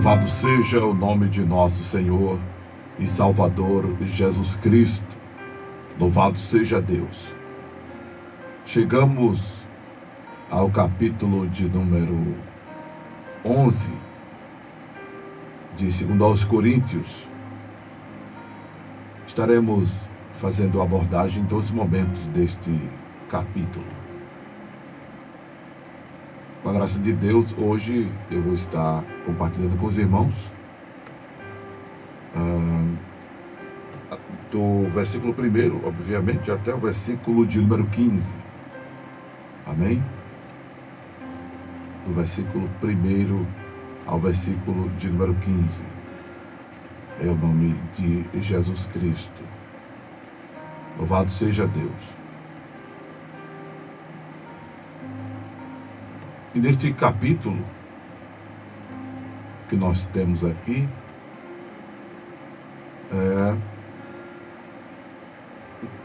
Louvado seja o nome de nosso Senhor e Salvador Jesus Cristo. Louvado seja Deus. Chegamos ao capítulo de número 11 de 2 aos Coríntios. Estaremos fazendo abordagem em dois momentos deste capítulo. Com a graça de Deus, hoje eu vou estar compartilhando com os irmãos do versículo 1, obviamente, até o versículo de número 15. Amém? Do versículo 1 ao versículo de número 15. É o nome de Jesus Cristo. Louvado seja Deus. E neste capítulo que nós temos aqui,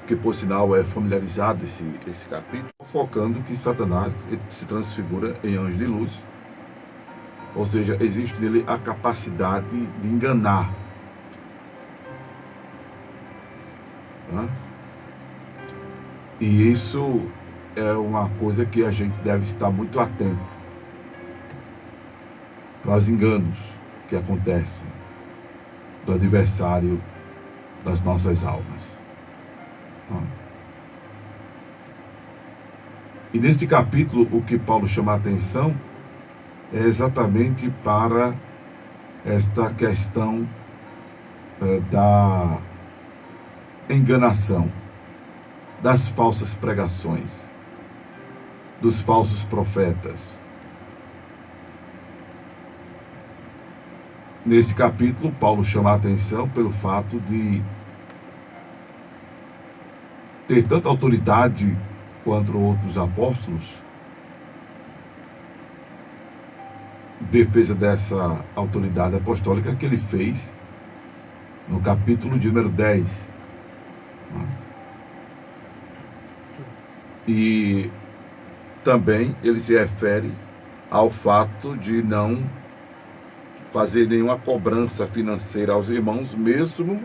que por sinal é familiarizado esse capítulo, focando que Satanás se transfigura em anjo de luz, ou seja, existe nele a capacidade de enganar. E isso é uma coisa que a gente deve estar muito atento para os enganos que acontecem do adversário das nossas almas. E neste capítulo, o que Paulo chama a atenção é exatamente para esta questão da enganação, das falsas pregações, dos falsos profetas. Nesse capítulo, Paulo chama a atenção pelo fato de ter tanta autoridade quanto outros apóstolos, defesa dessa autoridade apostólica que ele fez no capítulo de número 10. E também ele se refere ao fato de não fazer nenhuma cobrança financeira aos irmãos, mesmo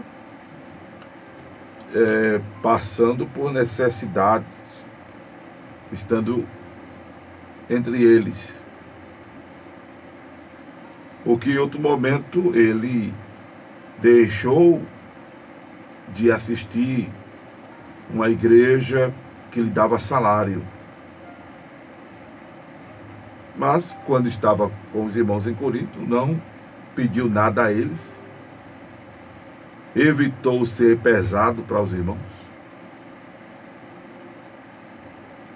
passando por necessidades, estando entre eles. O que em outro momento ele deixou de assistir uma igreja que lhe dava salário. Mas, quando estava com os irmãos em Corinto, não pediu nada a eles, evitou ser pesado para os irmãos,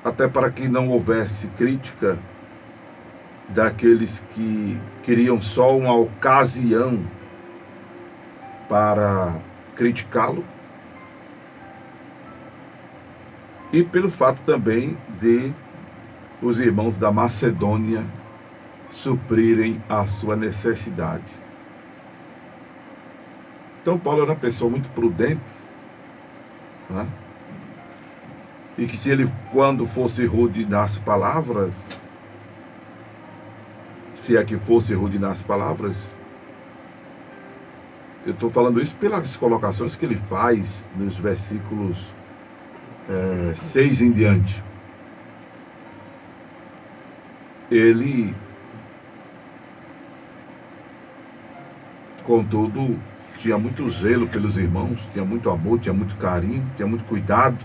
até para que não houvesse crítica daqueles que queriam só uma ocasião para criticá-lo, e pelo fato também de os irmãos da Macedônia suprirem a sua necessidade. Então Paulo era uma pessoa muito prudente, e que se ele, quando fosse rude nas palavras, se é que fosse rude nas palavras, eu estou falando isso pelas colocações que ele faz nos versículos 6 em diante. Ele, contudo, tinha muito zelo pelos irmãos, tinha muito amor, tinha muito carinho, tinha muito cuidado.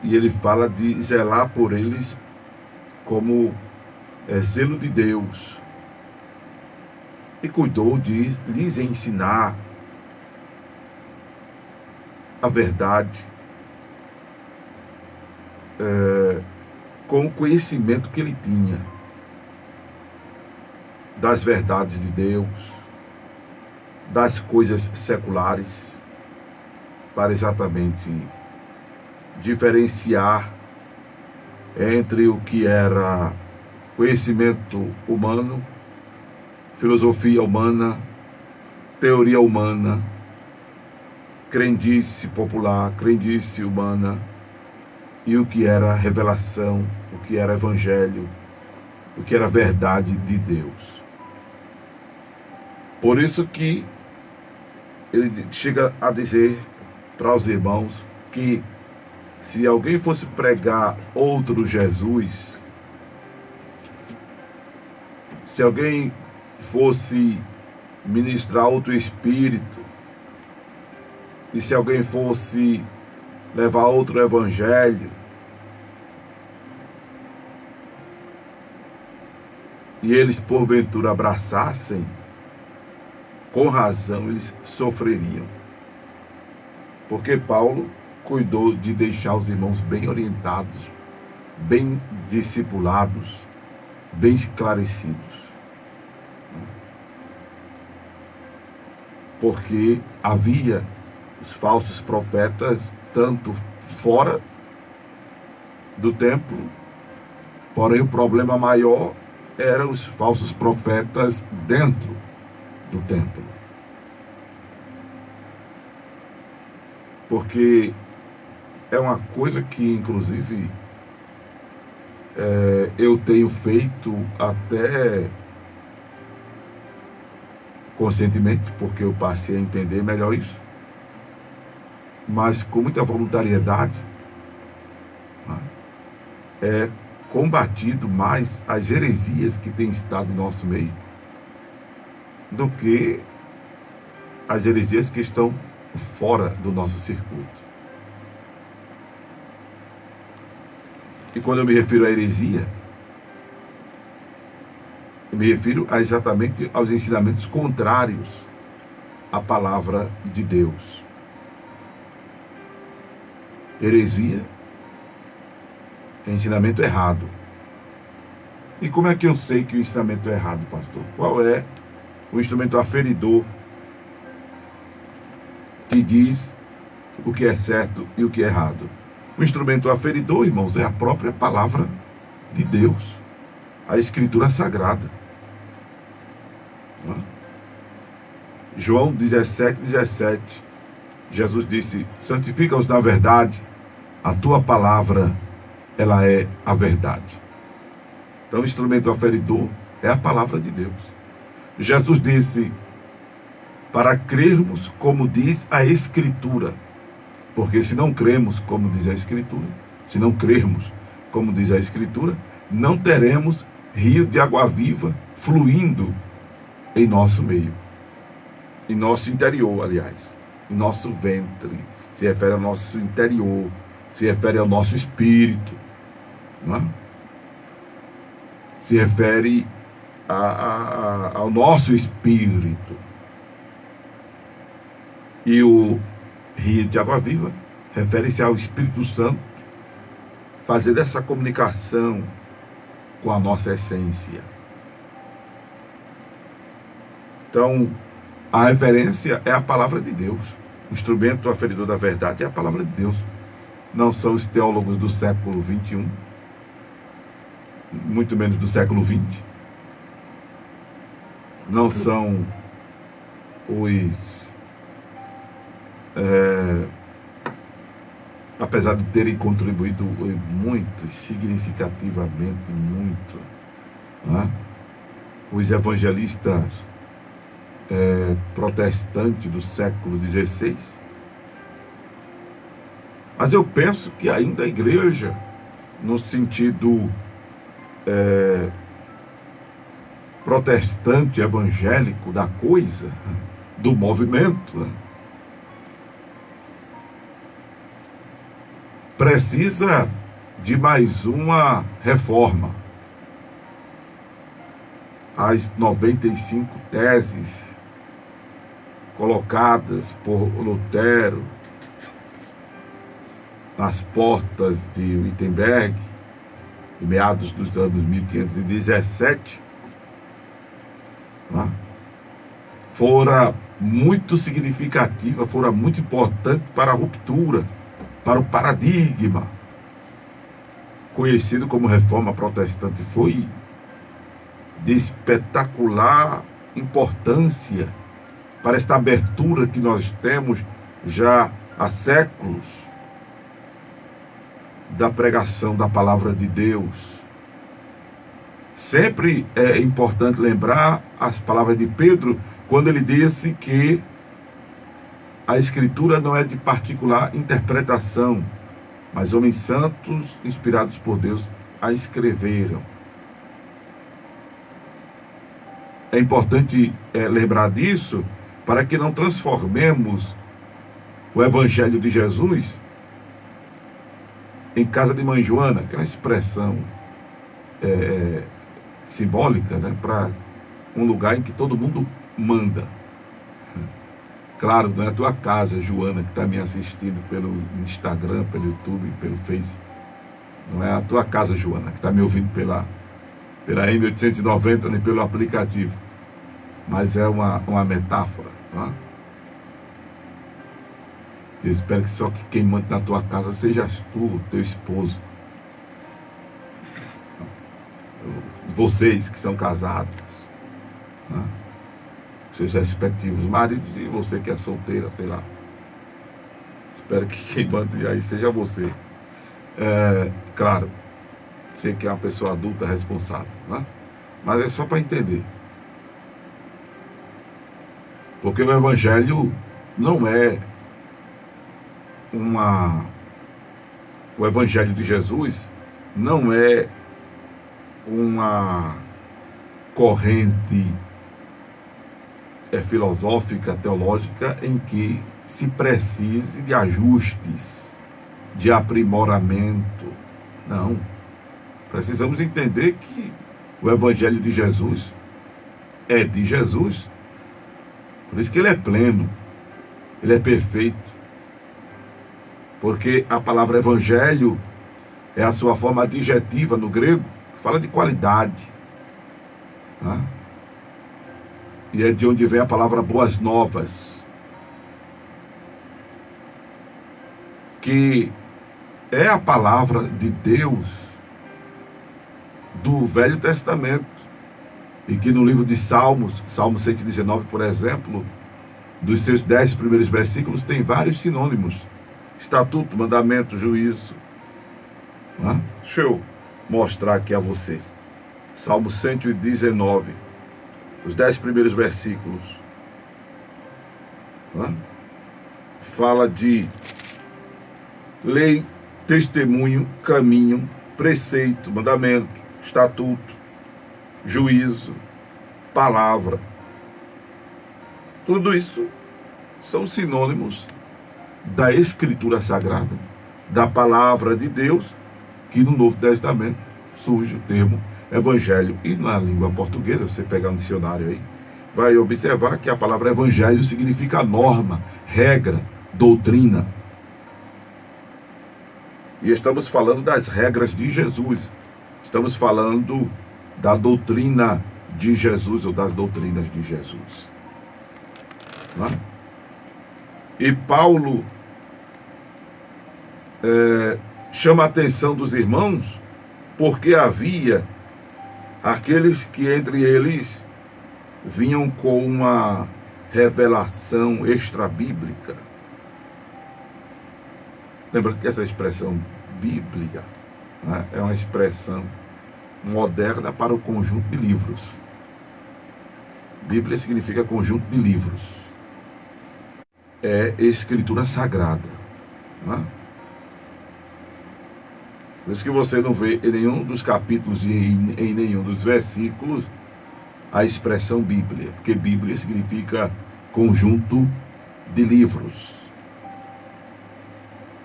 E ele fala de zelar por eles como zelo de Deus. E cuidou de lhes ensinar a verdade, com o conhecimento que ele tinha das verdades de Deus, das coisas seculares, para exatamente diferenciar entre o que era conhecimento humano, filosofia humana, teoria humana, crendice popular, crendice humana, e o que era revelação, o que era evangelho, o que era verdade de Deus. Por isso que ele chega a dizer para os irmãos que se alguém fosse pregar outro Jesus, se alguém fosse ministrar outro Espírito, e se alguém fosse levar outro Evangelho, e eles porventura abraçassem, com razão eles sofreriam. Porque Paulo cuidou de deixar os irmãos bem orientados, bem discipulados, bem esclarecidos. Porque havia os falsos profetas tanto fora do templo, porém o problema maior eram os falsos profetas dentro do templo. Porque é uma coisa que, inclusive, eu tenho feito até conscientemente, porque eu passei a entender melhor isso, mas com muita voluntariedade, é combatido mais as heresias que têm estado no nosso meio do que as heresias que estão fora do nosso circuito. E quando eu me refiro à heresia, eu me refiro exatamente aos ensinamentos contrários à palavra de Deus. Heresia é ensinamento errado. E como é que eu sei que o ensinamento é errado, pastor? Qual é o instrumento aferidor que diz o que é certo e o que é errado? O instrumento aferidor, irmãos, é a própria palavra de Deus, a Escritura Sagrada. João 17:17, Jesus disse: santifica-os na verdade, a tua palavra, ela é a verdade. Então o instrumento aferidor é a palavra de Deus. Jesus disse para crermos como diz a Escritura, porque se não cremos como diz a Escritura, se não crermos como diz a Escritura, não teremos rio de água viva fluindo em nosso meio, em nosso interior, aliás, em nosso ventre, se refere ao nosso interior, se refere ao nosso espírito, não é? Se refere ao nosso espírito. E o rio de água viva refere-se ao Espírito Santo, fazer essa comunicação com a nossa essência. Então, a referência é a palavra de Deus. O instrumento aferidor da verdade é a palavra de Deus. Não são os teólogos do século XXI, muito menos do século XX. Não são os... apesar de terem contribuído muito, significativamente muito, né? Os evangelistas protestantes do século XVI, mas eu penso que ainda a igreja, no sentido protestante evangélico da coisa, do movimento, né? Precisa de mais uma reforma. As 95 teses colocadas por Lutero nas portas de Wittenberg, em meados dos anos 1517, né, fora muito significativa, fora muito importante para a ruptura, para o paradigma conhecido como Reforma Protestante. Foi de espetacular importância para esta abertura que nós temos já há séculos da pregação da palavra de Deus, Sempre é importante lembrar as palavras de Pedro, quando ele disse que a Escritura não é de particular interpretação, mas homens santos, inspirados por Deus, a escreveram. É importante lembrar disso, para que não transformemos o Evangelho de Jesus em casa de mãe Joana, que é uma expressão simbólica, né, para um lugar em que todo mundo manda. Claro, não é a tua casa, Joana, que está me assistindo pelo Instagram, pelo YouTube, pelo Face. Não é a tua casa, Joana, que está me ouvindo pela M890, nem pelo aplicativo. Mas é uma metáfora. Não é? Eu espero que só que quem manda na tua casa sejas tu, teu esposo. Vocês que são casados. Não é? Seus respectivos maridos e você que é solteira, sei lá. Espero que quem mande aí seja você. Claro, sei que é uma pessoa adulta responsável, né? Mas é só para entender. Porque o Evangelho não é o Evangelho de Jesus não é uma corrente filosófica, teológica, em que se precise de ajustes, de aprimoramento. Não. Precisamos entender que o Evangelho de Jesus é de Jesus. Por isso que ele é pleno, ele é perfeito. Porque a palavra Evangelho é a sua forma adjetiva no grego, que fala de qualidade. Tá? E é de onde vem a palavra boas novas, que é a palavra de Deus do Velho Testamento, e que no livro de Salmos, Salmo 119, por exemplo, dos seus 10 primeiros versículos, tem vários sinônimos: estatuto, mandamento, juízo. Deixa eu mostrar aqui a você. Salmo 119, os 10 primeiros versículos. Fala de lei, testemunho, caminho, preceito, mandamento, estatuto, juízo, palavra. Tudo isso são sinônimos da Escritura Sagrada, da palavra de Deus, que no Novo Testamento surge o termo Evangelho. E na língua portuguesa, você pegar um dicionário aí, vai observar que a palavra Evangelho significa norma, regra, doutrina. E estamos falando das regras de Jesus. Estamos falando da doutrina de Jesus, ou das doutrinas de Jesus. E Paulo chama a atenção dos irmãos, porque havia aqueles que entre eles vinham com uma revelação extra-bíblica. Lembrando que essa expressão bíblica, né, é uma expressão moderna para o conjunto de livros. Bíblia significa conjunto de livros. É escritura sagrada. Né? Por isso que você não vê em nenhum dos capítulos e em nenhum dos versículos a expressão Bíblia, porque Bíblia significa conjunto de livros.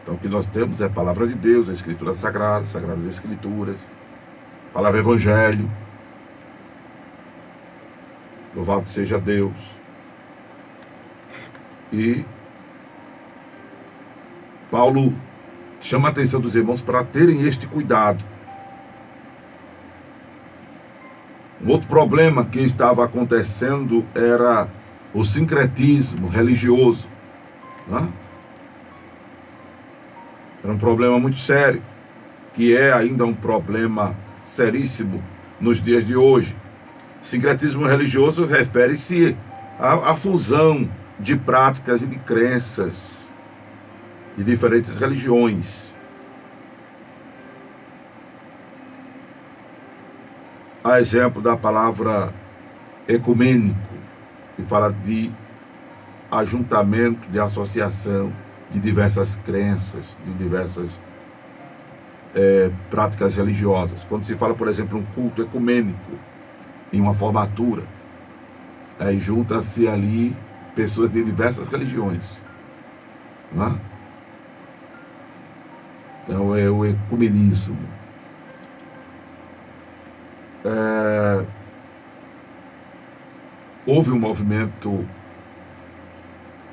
Então o que nós temos é a palavra de Deus, a Escritura Sagrada, Sagradas Escrituras, a palavra Evangelho. Louvado seja Deus. E Paulo chama a atenção dos irmãos para terem este cuidado. Um outro problema que estava acontecendo era o sincretismo religioso. Né? Era um problema muito sério, que é ainda um problema seríssimo nos dias de hoje. Sincretismo religioso refere-se à fusão de práticas e de crenças de diferentes religiões. a exemplo da palavra ecumênico, que fala de ajuntamento, de associação de diversas crenças, de diversas práticas religiosas. Quando se fala, por exemplo, um culto ecumênico em uma formatura, aí junta-se ali pessoas de diversas religiões, né? Então é o ecumenismo. Houve um movimento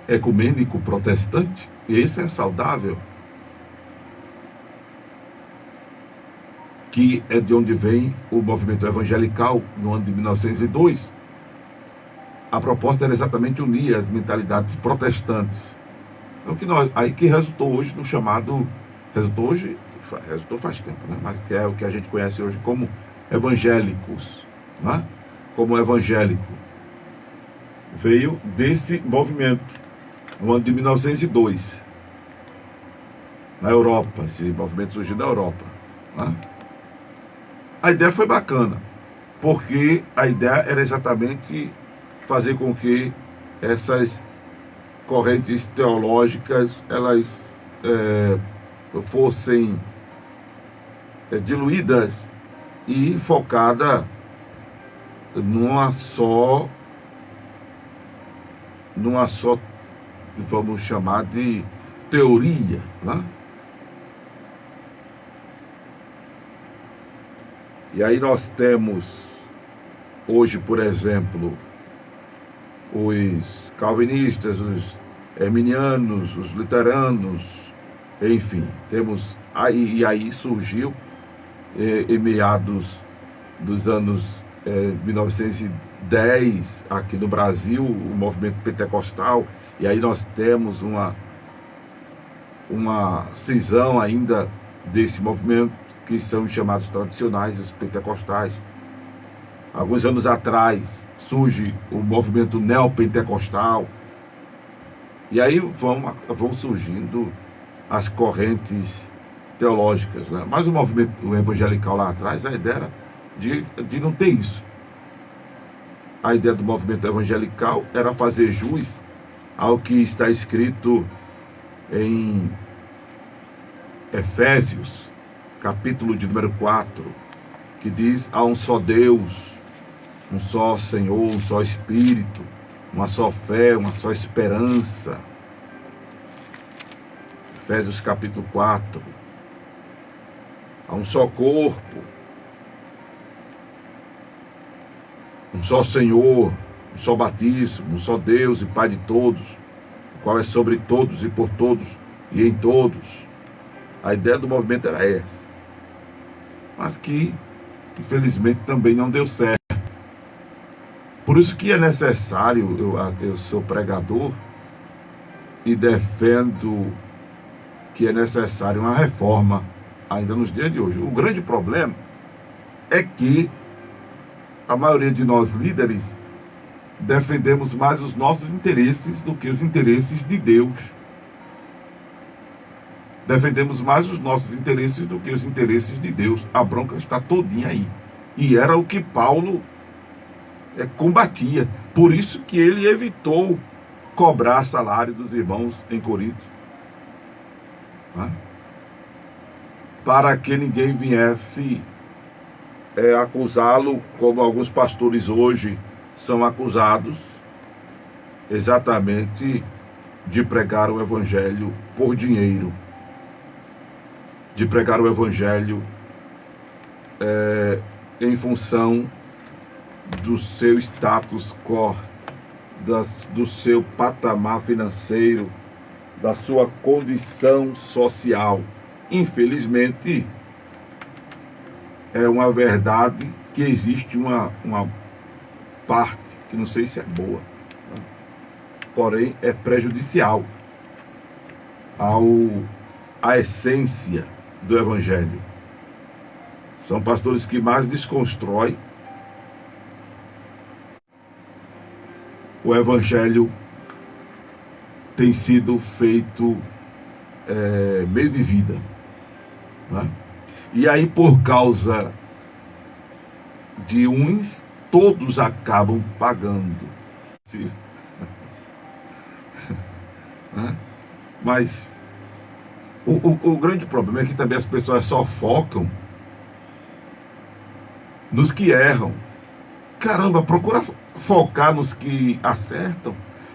ecumênico protestante, e esse é saudável, que é de onde vem o movimento evangelical no ano de 1902. A proposta era exatamente unir as mentalidades protestantes. É o que aí que resultou hoje no chamado, resultou faz tempo, né? Mas que é o que a gente conhece hoje como evangélicos, né? Como evangélico. Veio desse movimento no ano de 1902, na Europa. Esse movimento surgiu da Europa, né? A ideia foi bacana, porque a ideia era exatamente fazer com que essas correntes teológicas elas fossem diluídas e focada numa só, vamos chamar de teoria, né? E aí nós temos hoje, por exemplo, os calvinistas, os arminianos, os luteranos, enfim, temos aí, e aí surgiu em meados dos anos 1910 aqui no Brasil o movimento pentecostal, e aí nós temos uma cisão ainda desse movimento, que são chamados tradicionais, os pentecostais. Alguns anos atrás surge o movimento neopentecostal, e aí vão surgindo as correntes teológicas, né? Mas o movimento evangelical lá atrás, a ideia era de não ter isso. A ideia do movimento evangelical era fazer jus ao que está escrito em Efésios, capítulo de número 4, que diz: há um só Deus, um só Senhor, um só Espírito, uma só fé, uma só esperança. Efésios capítulo 4. Há um só corpo, um só Senhor, um só batismo, um só Deus e Pai de todos, o qual é sobre todos e por todos e em todos. A ideia do movimento era essa, mas que infelizmente também não deu certo. Por isso que é necessário, eu sou pregador e defendo que é necessário uma reforma ainda nos dias de hoje. O grande problema é que a maioria de nós líderes defendemos mais os nossos interesses do que os interesses de Deus. Defendemos mais os nossos interesses do que os interesses de Deus. A bronca está todinha aí. E era o que Paulo combatia. Por isso que ele evitou cobrar salário dos irmãos em Corinto, né? Para que ninguém viesse acusá-lo, como alguns pastores hoje são acusados, exatamente de pregar o evangelho por dinheiro, de pregar o evangelho em função do seu status quo, do seu patamar financeiro, da sua condição social. Infelizmente, é uma verdade que existe uma parte, que não sei se é boa, né? Porém é prejudicial à essência do evangelho. São pastores que mais desconstroem o evangelho, tem sido feito meio de vida, né? E aí, por causa de uns, todos acabam pagando. Né? Mas o grande problema é que também as pessoas só focam nos que erram. Caramba, procura focar nos que acertam.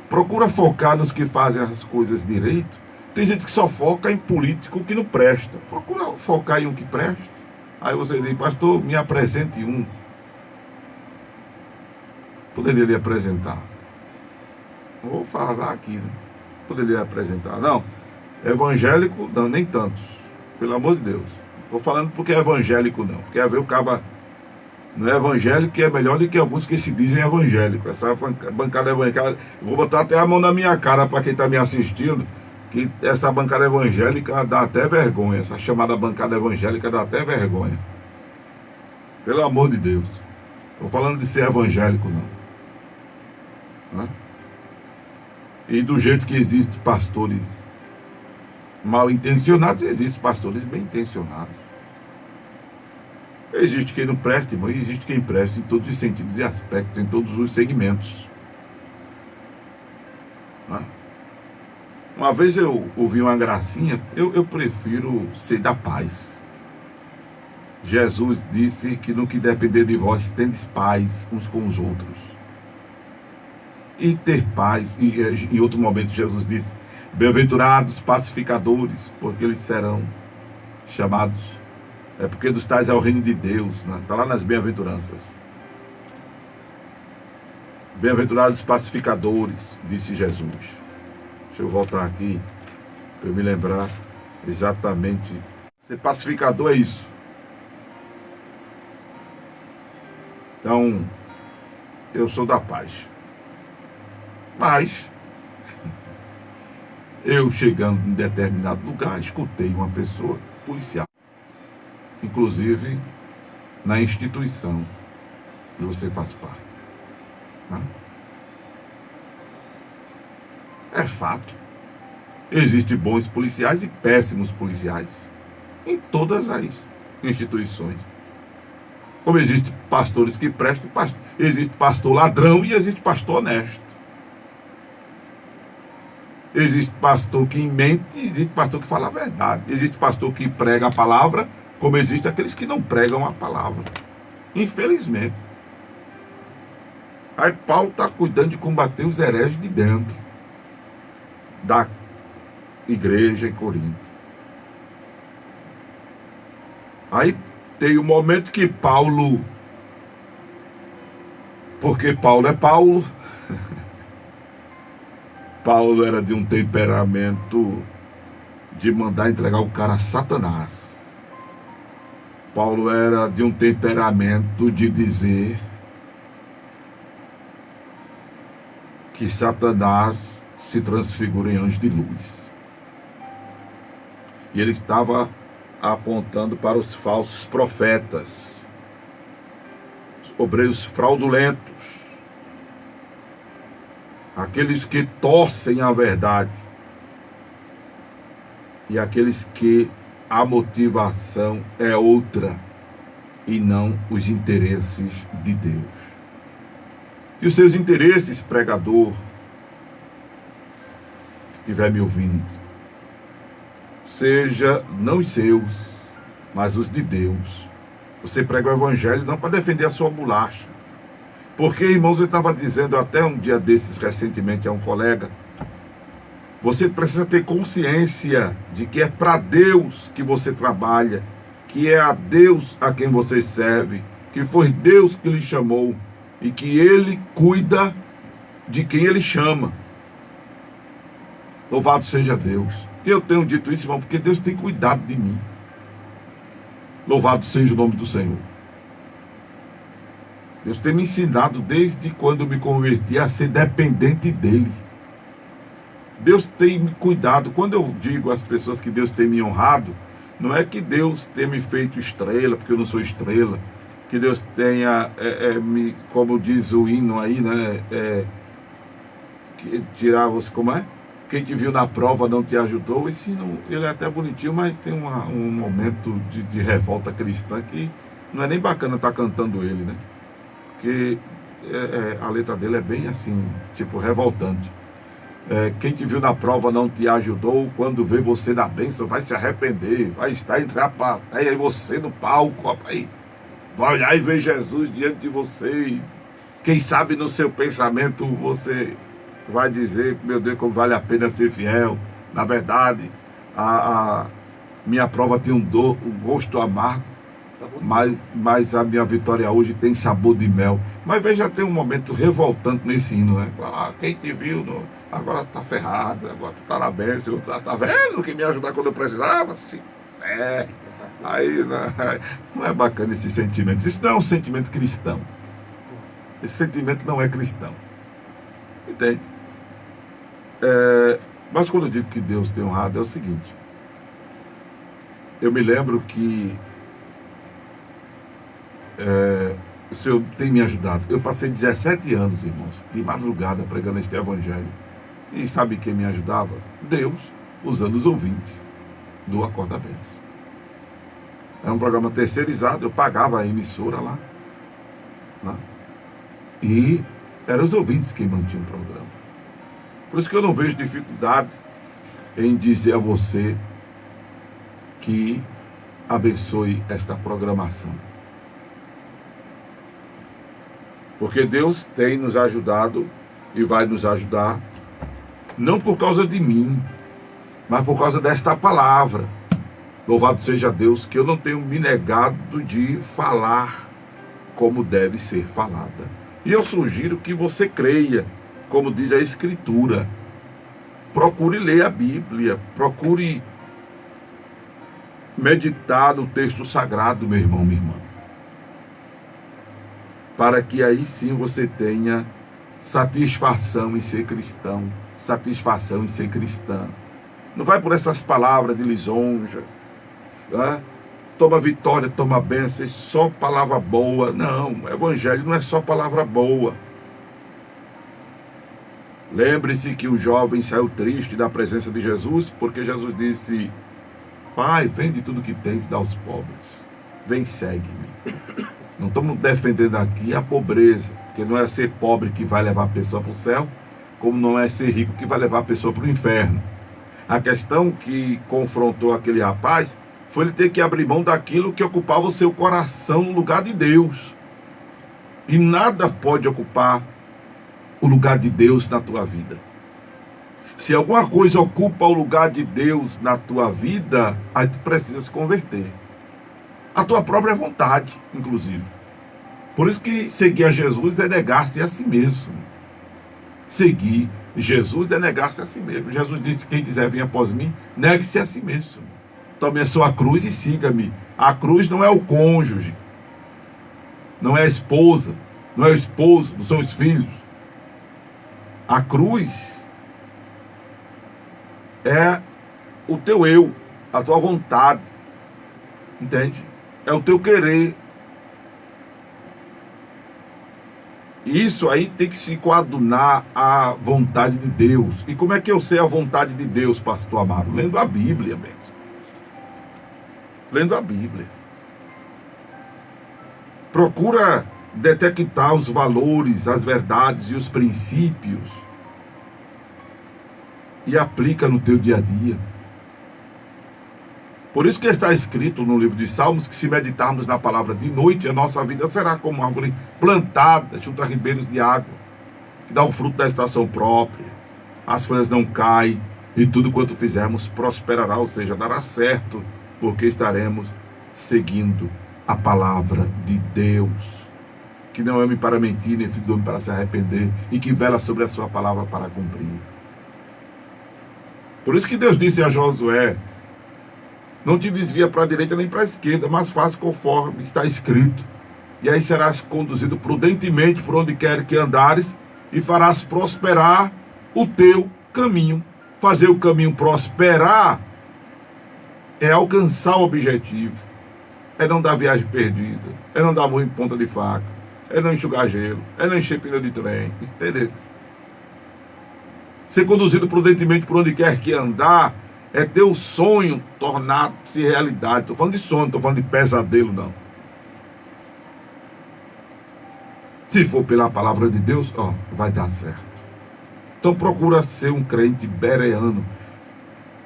Procura focar nos que fazem as coisas direito. Tem gente que só foca em político que não presta. Procura focar em um que presta. Aí você diz, pastor, me apresente um. Poderia lhe apresentar. Não vou falar aqui, né? Poderia apresentar. Não, evangélico, não, nem tantos. Pelo amor de Deus. Estou falando porque é evangélico, não. Porque a ver o caba não é evangélico que é melhor do que alguns que se dizem evangélicos. Essa bancada evangélica, vou botar até a mão na minha cara para quem está me assistindo, que essa bancada evangélica dá até vergonha. Essa chamada bancada evangélica dá até vergonha. Pelo amor de Deus. Estou falando de ser evangélico, não. Né? E do jeito que existem pastores mal intencionados, existem pastores bem intencionados. Existe quem não preste, irmão, e existe quem preste em todos os sentidos e aspectos, em todos os segmentos. Né? Uma vez eu ouvi uma gracinha, eu prefiro ser da paz. Jesus disse que no que depender de vós, tendes paz uns com os outros. E ter paz, e em outro momento Jesus disse, bem-aventurados pacificadores, porque eles serão chamados, porque dos tais é o reino de Deus, né? Está lá nas bem-aventuranças. Bem-aventurados pacificadores, disse Jesus. Deixa eu voltar aqui, para eu me lembrar exatamente. Ser pacificador é isso. Então, eu sou da paz. Mas, eu chegando em determinado lugar, escutei uma pessoa policial, inclusive na instituição que você faz parte. Né? É fato. Existem bons policiais e péssimos policiais em todas as instituições. Como existem pastores que prestam, existe pastor ladrão e existe pastor honesto. Existe pastor que mente, existe pastor que fala a verdade. Existe pastor que prega a palavra, como existe aqueles que não pregam a palavra. Infelizmente. Aí Paulo está cuidando de combater os hereges de dentro da igreja em Corinto. Aí tem um momento que Paulo, porque Paulo é Paulo, Paulo era de um temperamento de mandar entregar o cara a Satanás. Paulo era de um temperamento de dizer que Satanás se transfigura em anjo de luz. E ele estava apontando para os falsos profetas, os obreiros fraudulentos, aqueles que torcem a verdade e aqueles que a motivação é outra e não os interesses de Deus. E os seus interesses, pregador, que estiver me ouvindo, seja não os seus, mas os de Deus. Você prega o evangelho não para defender a sua bolacha. Porque, irmãos, eu estava dizendo até um dia desses, recentemente, a um colega, você precisa ter consciência de que é para Deus que você trabalha, que é a Deus a quem você serve, que foi Deus que lhe chamou e que Ele cuida de quem Ele chama. Louvado seja Deus. E eu tenho dito isso, irmão, porque Deus tem cuidado de mim. Louvado seja o nome do Senhor. Deus tem me ensinado desde quando eu me converti a ser dependente dEle. Deus tem me cuidado. Quando eu digo às pessoas que Deus tem me honrado, não é que Deus tenha me feito estrela, porque eu não sou estrela. Que Deus tenha, como diz o hino aí, né? Tirar você, como é? Quem te viu na prova não te ajudou. Esse hino, ele é até bonitinho, mas tem um momento de revolta cristã que não é nem bacana estar cantando ele, né? que a letra dele é bem assim, tipo, revoltante. Quem te viu na prova não te ajudou, quando vê você na bênção vai se arrepender, vai estar entre a plateia e você no palco, aí vai olhar e ver Jesus diante de você, e quem sabe no seu pensamento você vai dizer, meu Deus, como vale a pena ser fiel. Na verdade, a minha prova tem um gosto amargo, mas a minha vitória hoje tem sabor de mel. Mas veja, tem um momento revoltante nesse hino, né? Quem te viu, agora tá ferrado, agora tu tá na bênção, tá vendo que me ajudar quando eu precisava? Sim, aí não é bacana esse sentimento. Isso não é um sentimento cristão. Esse sentimento não é cristão. Entende? Mas quando eu digo que Deus tem honrado, é o seguinte. Eu me lembro que o Senhor tem me ajudado. Eu passei 17 anos, irmãos, de madrugada pregando este evangelho. E sabe quem me ajudava? Deus, usando os ouvintes do Acorda Bênção. Era um programa terceirizado, eu pagava a emissora lá. Né? E eram os ouvintes que mantinham o programa. Por isso que eu não vejo dificuldade em dizer a você que abençoe esta programação. Porque Deus tem nos ajudado e vai nos ajudar, não por causa de mim, mas por causa desta palavra. Louvado seja Deus, que eu não tenho me negado de falar como deve ser falada. E eu sugiro que você creia, como diz a Escritura. Procure ler a Bíblia, procure meditar no texto sagrado, meu irmão, minha irmã. Para que aí sim você tenha satisfação em ser cristão, satisfação em ser cristã. Não vai por essas palavras de lisonja, né? Toma vitória, toma bênção, é só palavra boa. Não, o evangelho não é só palavra boa. Lembre-se que o jovem saiu triste da presença de Jesus, porque Jesus disse: Pai, vende tudo que tens e dá aos pobres. Vem, segue-me. Não estamos defendendo aqui a pobreza, porque não é ser pobre que vai levar a pessoa para o céu, como não é ser rico que vai levar a pessoa para o inferno. A questão que confrontou aquele rapaz foi ele ter que abrir mão daquilo que ocupava o seu coração no lugar de Deus. E nada pode ocupar o lugar de Deus na tua vida. Se alguma coisa ocupa o lugar de Deus na tua vida, aí tu precisa se converter. A tua própria vontade, inclusive. Por isso que seguir a Jesus é negar-se a si mesmo. Seguir Jesus é negar-se a si mesmo. Jesus disse: quem quiser vir após mim, negue-se a si mesmo. Tome a sua cruz e siga-me. A cruz não é o cônjuge, não é a esposa, não é o esposo, não são os filhos. A cruz é o teu eu, a tua vontade, entende? É o teu querer. E isso aí tem que se coadunar à vontade de Deus. E como é que eu sei a vontade de Deus, pastor Amaro? Lendo a Bíblia, mesmo. Lendo a Bíblia. Procura detectar os valores, as verdades e os princípios e aplica no teu dia a dia. Por isso que está escrito no livro de Salmos que se meditarmos na palavra de noite, a nossa vida será como uma árvore plantada junto a ribeiros de água, que dá o fruto da estação própria, as folhas não caem e tudo quanto fizermos prosperará, ou seja, dará certo, porque estaremos seguindo a palavra de Deus, que não é homem para mentir, nem filho do homem para se arrepender, e que vela sobre a sua palavra para cumprir. Por isso que Deus disse a Josué: não te desvia para a direita nem para a esquerda, mas faz conforme está escrito, e aí serás conduzido prudentemente por onde quer que andares, e farás prosperar o teu caminho. Fazer o caminho prosperar é alcançar o objetivo, é não dar viagem perdida, é não dar murro em ponta de faca, é não enxugar gelo, é não encher pneu de trem, entendeu? Ser conduzido prudentemente por onde quer que andar é ter o sonho tornado-se realidade. Estou falando de sonho, não estou falando de pesadelo, não. Se for pela palavra de Deus, vai dar certo. Então procura ser um crente bereano,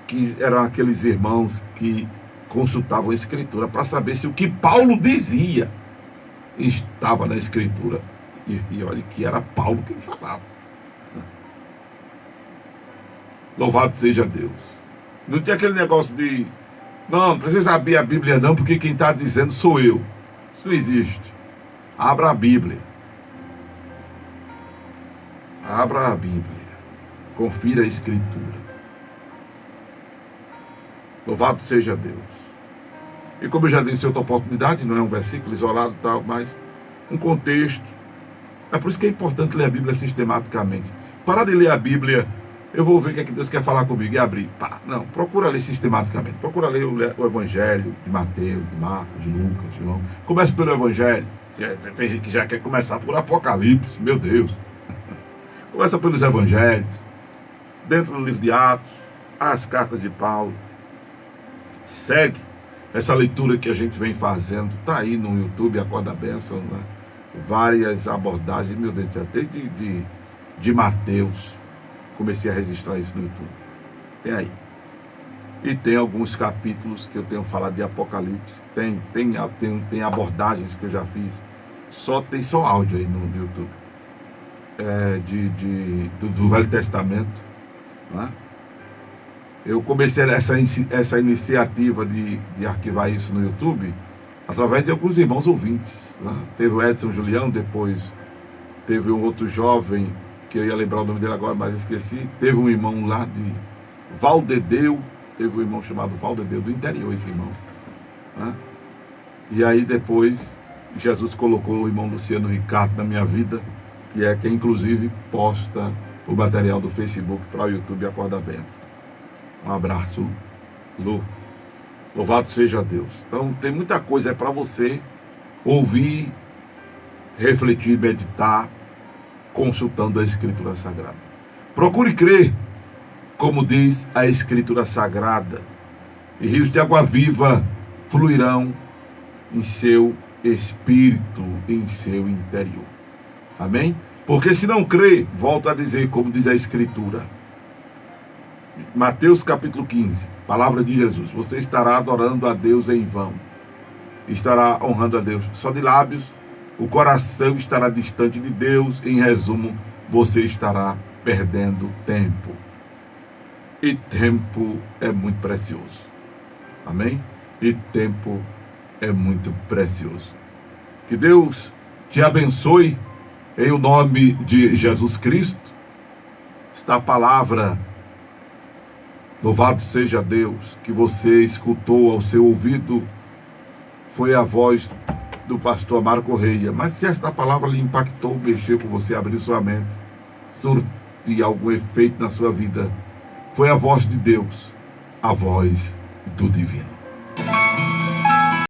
que eram aqueles irmãos que consultavam a Escritura para saber se o que Paulo dizia estava na Escritura. E olha que era Paulo quem falava. Louvado seja Deus. Não tinha aquele negócio de não precisa abrir a Bíblia não, porque quem está dizendo sou eu. Isso não existe. Abra a Bíblia. Abra a Bíblia. Confira a Escritura. Louvado seja Deus. E como eu já disse em outra oportunidade, não é um versículo isolado e tal, mas um contexto. É por isso que é importante ler a Bíblia sistematicamente. Parar de ler a Bíblia, eu vou ver o que é que Deus quer falar comigo e abrir. Não, procura ler sistematicamente. Procura ler o Evangelho de Mateus, de Marcos, de Lucas, de João. Comece pelo Evangelho. Tem gente que já quer começar por Apocalipse, meu Deus. Começa pelos Evangelhos. Dentro do livro de Atos, as cartas de Paulo. Segue essa leitura que a gente vem fazendo. Está aí no YouTube, Acorda a Bênção, né? Várias abordagens, meu Deus do céu, desde de Mateus. Comecei a registrar isso no YouTube. Tem aí. E tem alguns capítulos que eu tenho falado de Apocalipse. Tem abordagens que eu já fiz. Tem só áudio aí no YouTube. Do Velho Testamento. Né? Eu comecei essa iniciativa de arquivar isso no YouTube através de alguns irmãos ouvintes. Né? Teve o Edson Julião, depois teve um outro jovem, que eu ia lembrar o nome dele agora, mas esqueci. Teve um irmão lá de Valdedeu, teve um irmão chamado Valdedeu, do interior, esse irmão. Né? E aí depois, Jesus colocou o irmão Luciano Ricardo na minha vida, que é quem inclusive posta o material do Facebook para o YouTube Acorda a Bênção. Um abraço, Lu. Louvado seja Deus. Então tem muita coisa para você ouvir, refletir, meditar, consultando a Escritura Sagrada. Procure crer, como diz a Escritura Sagrada, e rios de água viva fluirão em seu espírito, em seu interior. Amém? Porque se não crê, volto a dizer, como diz a Escritura, Mateus capítulo 15, palavra de Jesus: você estará adorando a Deus em vão, estará honrando a Deus só de lábios, o coração estará distante de Deus. Em resumo, você estará perdendo tempo, e tempo é muito precioso. Amém? E tempo é muito precioso. Que Deus te abençoe em o nome de Jesus Cristo. Esta palavra, louvado seja Deus, que você escutou ao seu ouvido, foi a voz do pastor Amaro Correia. Mas se esta palavra lhe impactou, mexeu com você, abriu sua mente, surtiu algum efeito na sua vida, foi a voz de Deus, a voz do divino.